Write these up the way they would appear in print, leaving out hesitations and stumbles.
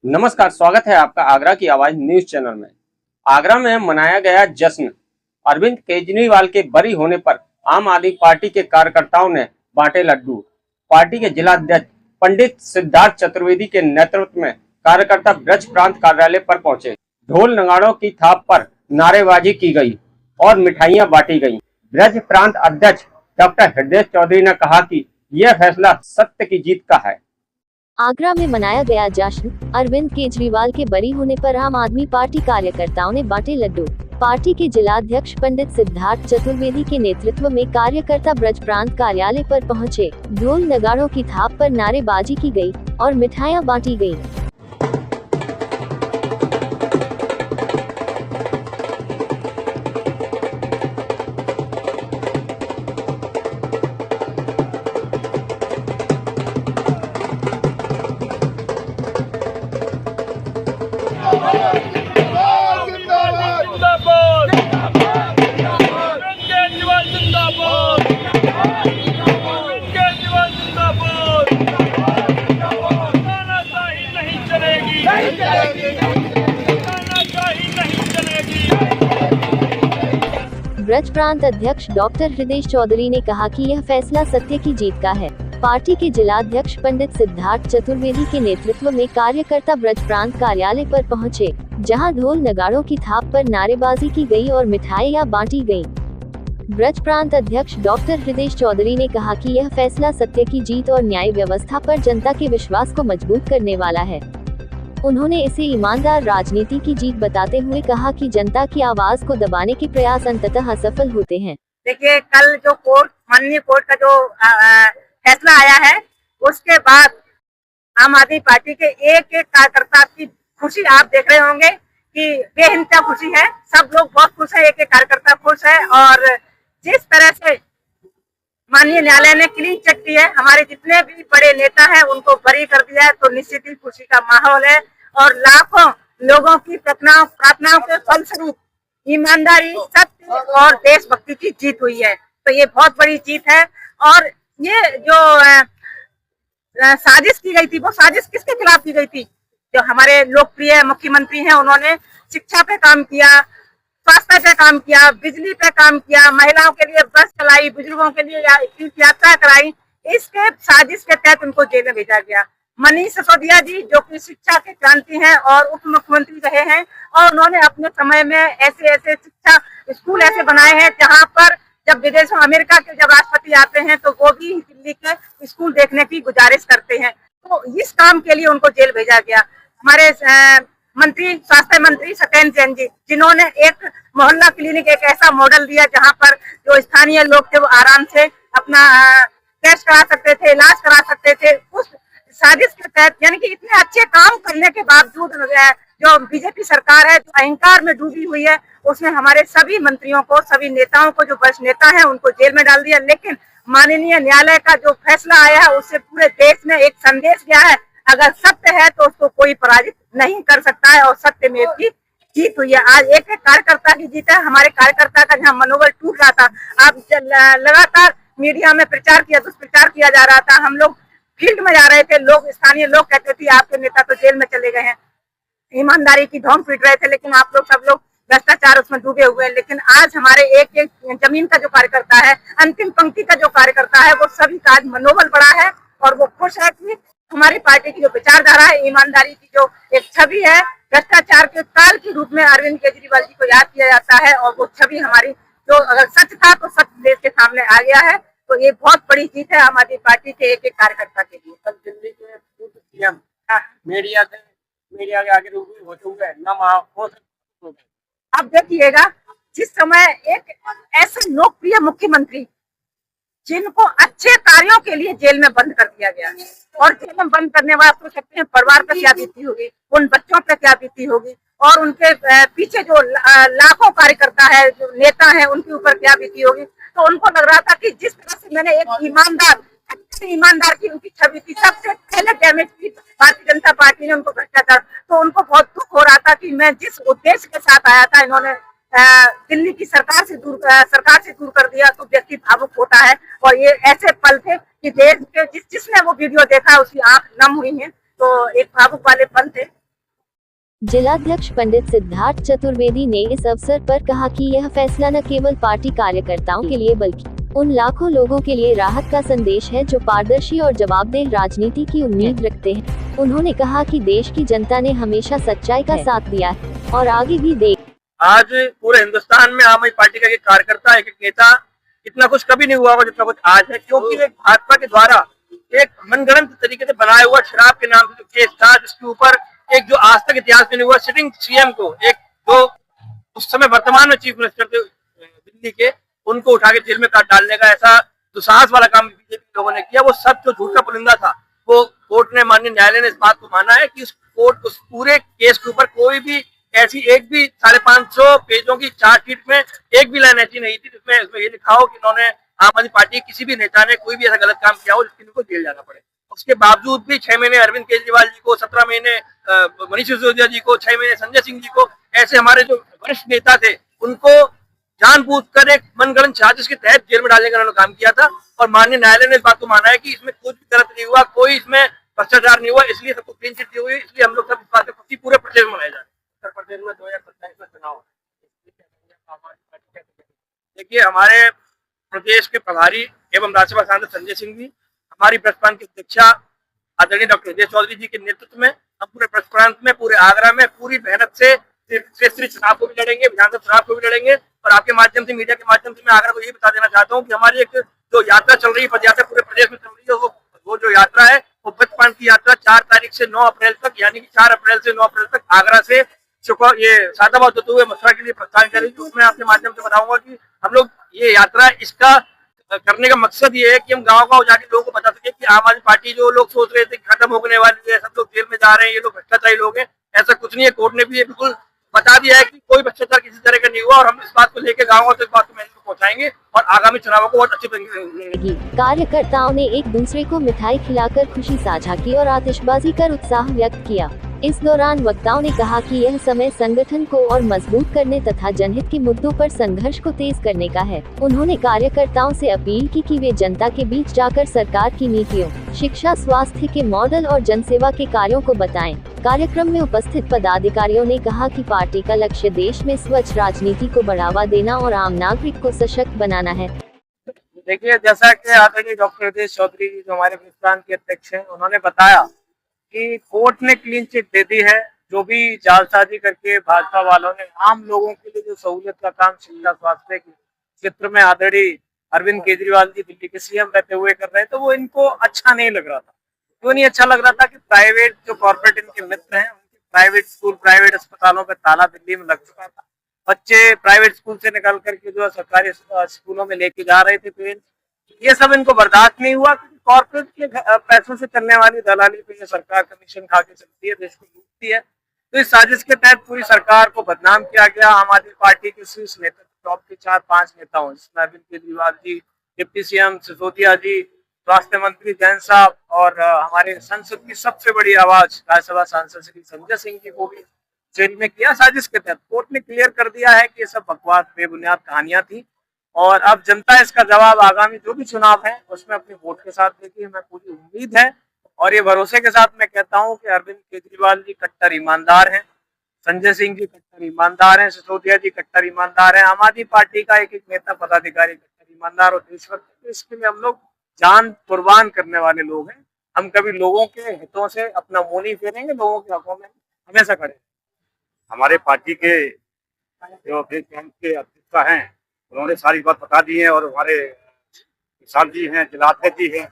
नमस्कार, स्वागत है आपका आगरा की आवाज न्यूज चैनल में। आगरा में मनाया गया जश्न। अरविंद केजरीवाल के बरी होने पर आम आदमी पार्टी के कार्यकर्ताओं ने बांटे लड्डू। पार्टी के जिला अध्यक्ष पंडित सिद्धार्थ चतुर्वेदी के नेतृत्व में कार्यकर्ता ब्रज प्रांत कार्यालय पर पहुंचे। ढोल नगाड़ों की थाप पर नारेबाजी की गई और मिठाइयां बांटी गईं। ब्रज प्रांत अध्यक्ष डॉक्टर हृदय चौधरी ने कहा कि यह फैसला सत्य की जीत का है। आगरा में मनाया गया जश्न। अरविंद केजरीवाल के बरी होने पर आम आदमी पार्टी कार्यकर्ताओं ने बांटे लड्डू। पार्टी के जिलाध्यक्ष पंडित सिद्धार्थ चतुर्वेदी के नेतृत्व में कार्यकर्ता ब्रज प्रांत कार्यालय पर पहुंचे। ढोल नगाड़ों की थाप पर नारेबाजी की गई और मिठाइयां बांटी गईं। ब्रज प्रांत अध्यक्ष डॉक्टर हृदय चौधरी ने कहा कि यह फैसला सत्य की जीत का है। पार्टी के जिलाध्यक्ष पंडित सिद्धार्थ चतुर्वेदी के नेतृत्व में कार्यकर्ता ब्रज प्रांत कार्यालय पर पहुंचे, जहां ढोल नगाड़ों की थाप पर नारेबाजी की गई और मिठाइयां बांटी गईं। ब्रज प्रांत अध्यक्ष डॉक्टर हृदय चौधरी ने कहा कि यह फैसला सत्य की जीत और न्याय व्यवस्था पर जनता के विश्वास को मजबूत करने वाला है। उन्होंने इसे ईमानदार राजनीति की जीत बताते हुए कहा कि जनता की आवाज को दबाने के प्रयास अंततः असफल होते हैं। देखिए, कल जो माननीय कोर्ट का जो फैसला आया है, उसके बाद आम आदमी पार्टी के एक एक कार्यकर्ता की खुशी आप देख रहे होंगे कि बेहिंसा खुशी है। सब लोग बहुत खुश है, एक एक कार्यकर्ता खुश है। और जिस तरह से माननीय न्यायालय ने क्लीन चिट दी है, हमारे जितने भी बड़े नेता हैं उनको बरी कर दिया है, तो निश्चित ही खुशी का माहौल है। और लाखों लोगों की प्रार्थनाओं के फलस्वरूप ईमानदारी, सत्य और देशभक्ति की जीत हुई है। तो ये बहुत बड़ी जीत है। और ये जो साजिश की गई थी, वो साजिश किसके खिलाफ की गई थी? जो हमारे लोकप्रिय मुख्यमंत्री हैं, उन्होंने शिक्षा पे काम किया, स्वास्थ्य पे काम किया, बिजली पे काम किया, महिलाओं के लिए बस चलाई, बुजुर्गों के लिए यात्रा कराई। इसके साजिश के तहत उनको जेल में भेजा गया। मनीष सिसोदिया जी, जो कि शिक्षा के क्रांति हैं और उप मुख्यमंत्री रहे हैं, और उन्होंने अपने समय में ऐसे ऐसे शिक्षा स्कूल ऐसे बनाए हैं जहां पर जब विदेशों अमेरिका के जब राष्ट्रपति आते हैं तो वो भी दिल्ली के स्कूल देखने की गुजारिश करते हैं। तो इस काम के लिए उनको जेल भेजा गया। हमारे स्वास्थ्य मंत्री सत्येंद्र जैन जी, जिन्होंने एक मोहल्ला क्लिनिक, एक ऐसा मॉडल दिया जहां पर जो स्थानीय लोग थे वो आराम से अपना टेस्ट करा सकते थे, इलाज करा सकते थे। उस साजिश के तहत, यानी कि इतने अच्छे काम करने के बावजूद जो बीजेपी सरकार है, जो अहंकार में डूबी हुई है, उसने हमारे सभी मंत्रियों को, सभी नेताओं को, जो वरिष्ठ नेता हैं उनको जेल में डाल दिया। लेकिन माननीय न्यायालय का जो फैसला आया है, उससे पूरे देश में एक संदेश गया है, अगर सत्य है तो उसको कोई पराजित नहीं कर सकता है, और सत्य में की जीत हुई है। आज एक एक कार्यकर्ता की जीत है। हमारे कार्यकर्ता का जहाँ मनोबल टूट रहा था, आप लगातार मीडिया में प्रचार किया, दुष्प्रचार किया जा रहा था, हम लोग फील्ड में जा रहे थे, लोग, स्थानीय लोग कहते थे आपके नेता तो जेल में चले गए हैं, ईमानदारी की धौम पीट रहे थे, लेकिन आप लोग सब लोग भ्रष्टाचार उसमें डूबे हुए हैं। लेकिन आज हमारे एक एक जमीन का जो कार्यकर्ता है, अंतिम पंक्ति का जो कार्यकर्ता है, वो सभी का आज मनोबल बढ़ा है और वो खुश है कि हमारी पार्टी की जो विचारधारा है, ईमानदारी की जो एक छवि है, भ्रष्टाचार के काल के रूप में अरविंद केजरीवाल जी को याद किया जाता है, और वो छवि हमारी जो अगर सच था तो सच देश के सामने आ गया है। तो ये बहुत बड़ी जीत है आम आदमी पार्टी के एक एक कार्यकर्ता के लिए। कल दिल्ली के पूर्व सीएम मीडिया के आगे रूबरू होते हुए हो। अब देखिएगा, जिस समय एक ऐसे लोकप्रिय मुख्यमंत्री जिनको अच्छे कार्यों के लिए जेल में बंद कर दिया गया, और जेल में बंद करने वाले आप सोच सकते हैं परिवार पर क्या बीती होगी, उन बच्चों पर क्या बीती होगी, और उनके पीछे जो लाखों कार्यकर्ता है, जो नेता है, उनके ऊपर क्या बीती होगी। तो उनको लग रहा था कि जिस तरह से मैंने एक ईमानदार की उनकी छवि थी, सबसे पहले डैमेज की भारतीय जनता पार्टी ने उनको भ्रष्टाचार, तो उनको बहुत दुख हो रहा था कि मैं जिस उद्देश्य के साथ आया था, इन्होंने दिल्ली की सरकार से दूर कर दिया। तो व्यक्ति भावुक होता है, और ये ऐसे पल थे कि देश के जिसने वो वीडियो देखा उसकी आंख नम हुई है। तो एक भावुक वाले पल थे। जिलाध्यक्ष पंडित सिद्धार्थ चतुर्वेदी ने इस अवसर पर कहा कि यह फैसला न केवल पार्टी कार्यकर्ताओं के लिए बल्कि उन लाखों लोगों के लिए राहत का संदेश है जो पारदर्शी और जवाबदेह राजनीति की उम्मीद रखते हैं। उन्होंने कहा कि देश की जनता ने हमेशा सच्चाई का साथ दिया है और आगे भी दे। आज पूरे हिंदुस्तान में आम आदमी पार्टी का एक कार्यकर्ता, एक नेता इतना कुछ कभी नहीं हुआ होगा जितना कुछ आज है, क्योंकि एक भाजपा के द्वारा एक मनगढ़ंत तरीके से बनाया हुआ शराब के नाम से जो केस था, जिसके ऊपर एक जो आज तक इतिहास में नहीं हुआ, सिटिंग सीएम को, एक जो उस समय वर्तमान में चीफ मिनिस्टर थे दिल्ली के, उनको उठा के जेल में काट डालने का ऐसा दुस्साहस वाला काम बीजेपी लोगों ने किया। वो सब जो झूठ का पुलिंदा था, वो कोर्ट ने, माननीय न्यायालय ने इस बात को माना है कि उस पूरे केस के ऊपर कोई भी ऐसी एक भी 550 पेजों की चार्जशीट में एक भी लाइन ऐसी नहीं थी जिसमें इसमें ये लिखा हो कि इन्होंने आम आदमी पार्टी किसी भी नेता ने कोई भी ऐसा गलत काम किया हो जिसके इनको जेल जाना पड़े। उसके बावजूद भी 6 महीने अरविंद केजरीवाल जी को, 17 महीने मनीष सिसोदिया जी को, 6 महीने संजय सिंह जी को, ऐसे हमारे जो वरिष्ठ नेता थे उनको जानबूझकर एक मनगढ़ंत साजिश के तहत जेल में डालने का उन्होंने काम किया था। और माननीय न्यायालय ने इस बात को माना है कि इसमें कुछ भी गलत नहीं हुआ, कोई इसमें भ्रष्टाचार नहीं हुआ, इसलिए सबको क्लीन चिट दी हुई। इसलिए हम लोग सब इस बात से खुशी पूरे प्रदेश में मनाए जा रहे हैं। उत्तर प्रदेश में 2027 में चुनाव, देखिए हमारे प्रदेश के प्रभारी एवं राज्यसभा सांसद संजय सिंह जी, हमारी प्रेस प्रांत की अध्यक्षा आदरणीय डॉक्टर हृदय चौधरी जी के नेतृत्व में हम पूरे प्रेस प्रांत में, पूरे आगरा में पूरी मेहनत से क्षेत्रीय चुनाव को भी लड़ेंगे, विधानसभा चुनाव को भी लड़ेंगे। और आपके माध्यम से, मीडिया के माध्यम से मैं आगरा को ये बता देना चाहता हूँ कि हमारी एक जो यात्रा चल रही है, पद यात्रा पूरे प्रदेश में चल रही है, वो जो यात्रा है वो प्रेस प्रांत की यात्रा 4 तारीख से 9 अप्रैल तक, यानी कि 4 अप्रैल से 9 अप्रैल तक आगरा से ये सादाबाद होते हुए मथुरा के लिए प्रस्थान करेगी। उसमें आपके माध्यम से बताऊंगा कि हम लोग ये यात्रा, इसका करने का मकसद ये है कि हम गांव-गांव जाके लोगों को बता सके कि आम आदमी पार्टी, जो लोग सोच रहे थे खत्म होने वाली है, सब लोग जेल में जा रहे हैं, ये लोग भ्रष्टाचारी लोग हैं, ऐसा कुछ नहीं है। कोर्ट ने भी ये बिल्कुल बता दिया है कि कोई भ्रष्टाचार किसी तरह का नहीं हुआ। और हम इस बात को लेकर गाँव तक बात को मैसेज पहुंचाएंगे और आगामी चुनावों को बहुत अच्छे तरीके। कार्यकर्ताओं ने एक दूसरे को मिठाई खिलाकर खुशी साझा की और आतिशबाजी कर उत्साह व्यक्त किया। इस दौरान वक्ताओं ने कहा कि यह समय संगठन को और मजबूत करने तथा जनहित के मुद्दों पर संघर्ष को तेज करने का है। उन्होंने कार्यकर्ताओं से अपील की कि वे जनता के बीच जाकर सरकार की नीतियों, शिक्षा, स्वास्थ्य के मॉडल और जनसेवा के कार्यों को बताएं। कार्यक्रम में उपस्थित पदाधिकारियों ने कहा कि पार्टी का लक्ष्य देश में स्वच्छ राजनीति को बढ़ावा देना और आम नागरिक को सशक्त बनाना है। देखिए, जैसा कि आदरणीय डॉक्टर हृदय चौधरी जो हमारे प्रांत के अध्यक्ष हैं, उन्होंने बताया कि कोर्ट ने क्लीन चिट दे दी है। जो भी जालसाजी करके भाजपा वालों ने आम लोगों के लिए जो सहूलियत का काम शिक्षा, स्वास्थ्य के क्षेत्र में आदरणीय अरविंद केजरीवाल जी दिल्ली के सीएम रहते हुए कर रहे हैं, तो वो इनको अच्छा नहीं लग रहा था। क्यों नहीं अच्छा लग रहा था कि प्राइवेट जो कॉर्पोरेट इनके मित्र हैं, उनके प्राइवेट स्कूल, प्राइवेट अस्पतालों पर ताला दिल्ली में लग चुका था। बच्चे प्राइवेट स्कूल से निकल करके जो सरकारी स्कूलों में लेके जा रहे थे पेरेंट्स, ये सब इनको बर्दाश्त नहीं हुआ। क्योंकि कॉर्पोरेट के पैसों से चलने वाली दलाली पे सरकार कमीशन खा के चलती है, देश को लूटती है। तो इस साजिश के तहत पूरी सरकार को बदनाम किया गया। आम आदमी पार्टी के शीर्ष नेता, टॉप के 4-5 नेताओं, जिसमें अरविंद केजरीवाल जी, डिप्टी सीएम सिसोदिया जी, स्वास्थ्य मंत्री जैन साहब और हमारे संसद की सबसे बड़ी आवाज राज्यसभा सांसद श्री संजय सिंह जी को भी जेल में किया साजिश के तहत। कोर्ट ने क्लियर कर दिया है कि ये सब बकवास, बेबुनियाद कहानियां थी और अब जनता इसका जवाब आगामी जो भी चुनाव है उसमें अपने वोट के साथ देगी। हमें पूरी उम्मीद है और ये भरोसे के साथ मैं कहता हूं कि अरविंद केजरीवाल जी कट्टर ईमानदार हैं, संजय सिंह जी कट्टर ईमानदार हैं, सिसोदिया जी कट्टर ईमानदार हैं, आम आदमी पार्टी का एक नेता पदाधिकारी कट्टर ईमानदार और देशभक्त। तो इसके लिए हम लोग जान कुर्बान करने वाले लोग हैं। हम कभी लोगों के हितों से अपना मुंह नहीं फेरेंगे, लोगों के हकों में हमेशा खड़े। हमारे पार्टी के जो के अध्यक्ष हैं उन्होंने सारी बात बता दी है और हमारे किसान जी हैं, जिलाध्यक्ष जी हैं।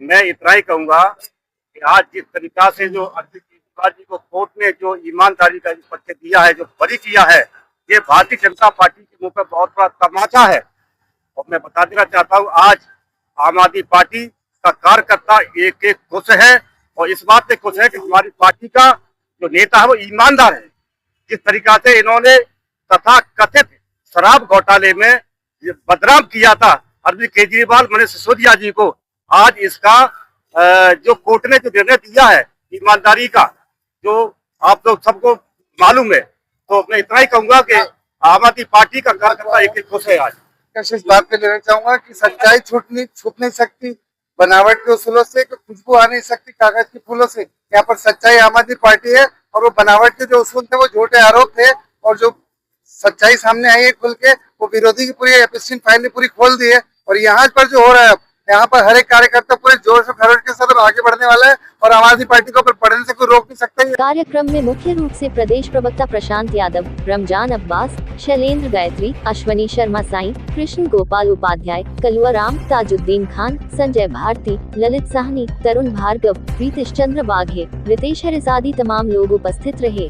मैं इतना ही कहूंगा कि आज जिस तरीका से जो अरविंद केजरीवाल जी को कोर्ट ने जो ईमानदारी का परिचय दिया है, जो बरी किया है, ये भारतीय जनता पार्टी के मुंह पर बहुत बड़ा तमाचा है। और मैं बता देना चाहता हूँ, आज आम आदमी पार्टी का कार्यकर्ता एक एक खुश है और इस बात से खुश है कि हमारी पार्टी का जो नेता है वो ईमानदार है। जिस तरीका से इन्होंने तथा कथित शराब घोटाले में बदनाम किया था अरविंद केजरीवाल, मनीष सिसोदिया जी को, आज इसका जो कोर्ट ने जो निर्णय दिया है ईमानदारी का, जो आप लोग सबको मालूम है, तो मैं इतना ही कहूंगा कि आम आदमी पार्टी का कार्यकर्ता एक एक खुश है। आज इस बात पे लेना चाहूंगा कि सच्चाई छुप नहीं सकती बनावट के उसूलों से, खुशबू आ नहीं सकती कागज के फूलों से। यहाँ पर सच्चाई आम आदमी पार्टी है और वो बनावट के जो उसूल थे वो झूठे आरोप थे, और जो सच्चाई सामने आई है खुल के, वो विरोधी की पूरी एपिस्टीन फाइल ने पूरी खोल दी है। और यहाँ पर जो हो रहा है, यहाँ पर हर एक कार्यकर्ता पूरे जोर से खरोच के साथ आगे बढ़ने वाला है, और आम आदमी पार्टी को बढ़ने से कोई रोक नहीं सकता है। कार्यक्रम में मुख्य रूप से प्रदेश प्रवक्ता प्रशांत यादव, रमजान अब्बास, शैलेंद्र गायत्री, अश्वनी शर्मा साईं, कृष्ण गोपाल उपाध्याय, कलुआ राम, ताजुद्दीन खान, संजय भारती, ललित साहनी, तरुण भार्गव, प्रीतिश चंद्र बाघे, रितेश हरिसादी तमाम लोग उपस्थित रहे।